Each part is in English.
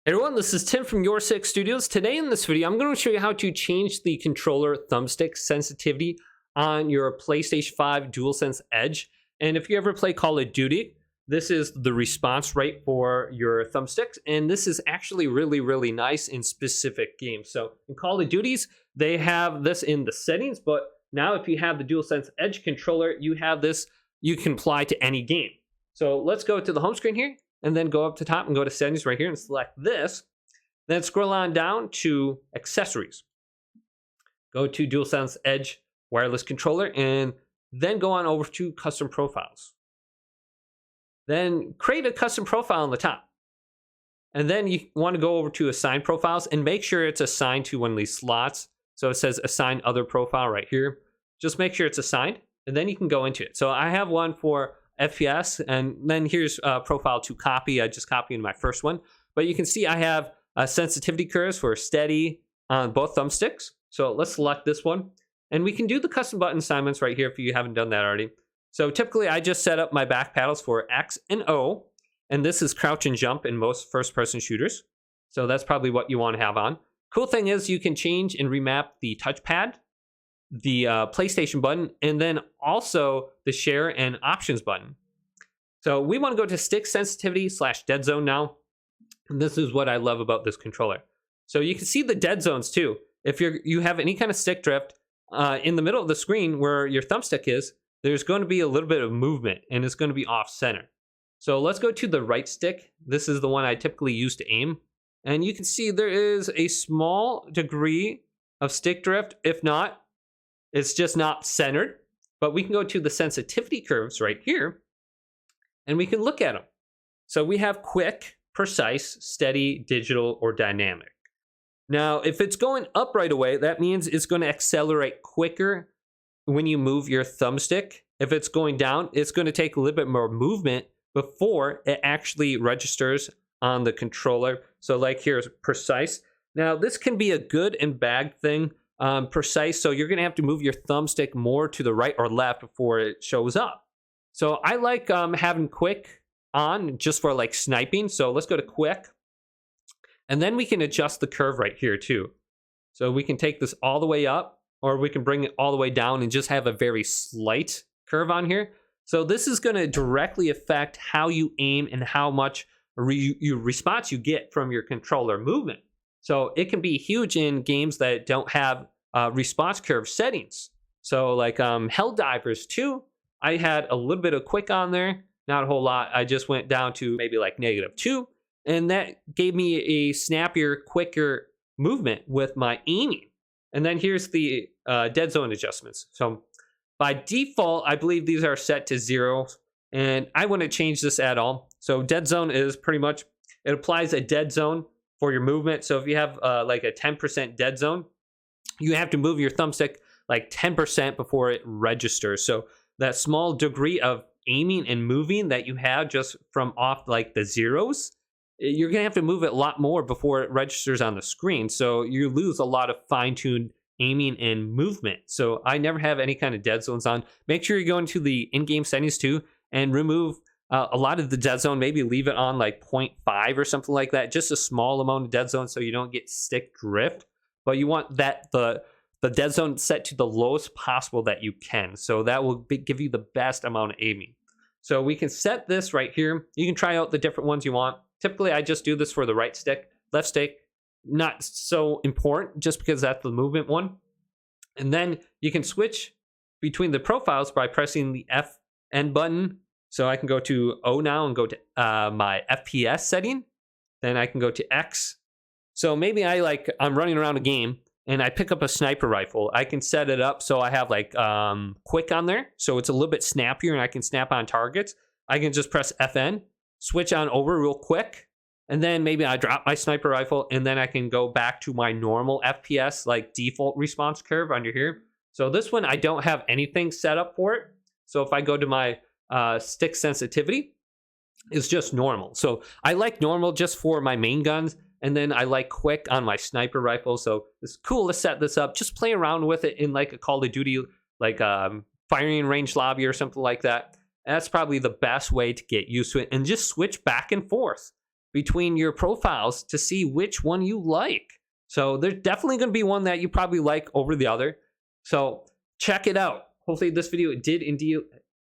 Hey everyone, this is Tim from Your Six Studios. Today in this video, I'm going to show you how to change the controller thumbstick sensitivity on your PlayStation 5 DualSense Edge. And if you ever play Call of Duty, this is the response rate for your thumbsticks. And this is actually really nice in specific games. So in Call of Duties, they have this in the settings, but now if you have the DualSense Edge controller, you have this, you can apply to any game. So let's go to the home screen here. And then go up to top and go to settings right here and select this. Then scroll on down to accessories. Go to DualSense Edge wireless controller and then go on over to custom profiles. Then create a custom profile on the top. And then you want to go over to assign profiles and make sure it's assigned to one of these slots. So it says assign other profile right here. Just make sure it's assigned and then you can go into it. So I have one for FPS, and then here's profile to copy. I just copied my first one, but you can see I have sensitivity curves for steady on both thumbsticks. So let's select this one, and we can do the custom button assignments right here if you haven't done that already. So typically I just set up my back paddles for X and O, and this is crouch and jump in most first-person shooters. So that's probably what you want to have on. Cool thing is you can change and remap the touchpad, the PlayStation button, and then also the share and options button. So we want to go to stick sensitivity / Deadzone now. And this is what I love about this controller. So you can see the dead zones too. If you have any kind of stick drift in the middle of the screen where your thumbstick is, there's going to be a little bit of movement and it's going to be off center. So let's go to the right stick. This is the one I typically use to aim. And you can see there is a small degree of stick drift. If not, it's just not centered, but we can go to the sensitivity curves right here and we can look at them. So we have quick, precise, steady, digital, or dynamic. Now, if it's going up right away, that means it's going to accelerate quicker when you move your thumbstick. If it's going down, it's going to take a little bit more movement before it actually registers on the controller. So like here's precise. Now, this can be a good and bad thing. Precise, so you're going to have to move your thumbstick more to the right or left before it shows up. So I like having quick on just for like sniping. So let's go to quick. And then we can adjust the curve right here too. So we can take this all the way up, or we can bring it all the way down and just have a very slight curve on here. So this is going to directly affect how you aim and how much response you get from your controller movement. So it can be huge in games that don't have response curve settings. So like Helldivers 2, I had a little bit of quick on there, not a whole lot. I just went down to maybe like -2, and that gave me a snappier, quicker movement with my aiming. And then here's the Deadzone adjustments. So by default, I believe these are set to 0, and I wouldn't change this at all. So Deadzone is pretty much, it applies a dead zone for your movement. So if you have like a 10% dead zone, you have to move your thumbstick like 10% before it registers. So that small degree of aiming and moving that you have just from off like the zeros, you're gonna have to move it a lot more before it registers on the screen. So you lose a lot of fine-tuned aiming and movement. So I never have any kind of dead zones on. Make sure you go into the in-game settings too and remove a lot of the dead zone. Maybe leave it on like 0.5 or something like that. Just a small amount of dead zone so you don't get stick drift. But you want that the dead zone set to the lowest possible that you can. So that will give you the best amount of aiming. So we can set this right here. You can try out the different ones you want. Typically, I just do this for the right stick. Left stick, not so important just because that's the movement one. And then you can switch between the profiles by pressing the FN button. So I can go to O now and go to my FPS setting. Then I can go to X. So maybe I'm running around a game and I pick up a sniper rifle. I can set it up so I have like quick on there. So it's a little bit snappier and I can snap on targets. I can just press FN, switch on over real quick. And then maybe I drop my sniper rifle and then I can go back to my normal FPS, like default response curve under here. So this one, I don't have anything set up for it. So if I go to my stick sensitivity, it's just normal. So I like normal just for my main guns, and then I like quick on my sniper rifle. So it's cool to set this up. Just play around with it in like a Call of Duty, like firing range lobby or something like that. That's probably the best way to get used to it, and just switch back and forth between your profiles to see which one you like. So there's definitely going to be one that you probably like over the other. So check it out. Hopefully this video did indeed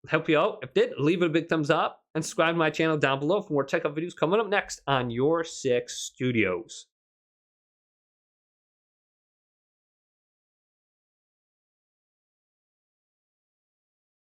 help you out. If it did, leave it a big thumbs up and subscribe to my channel down below for more tech up videos coming up next on Your Six Studios.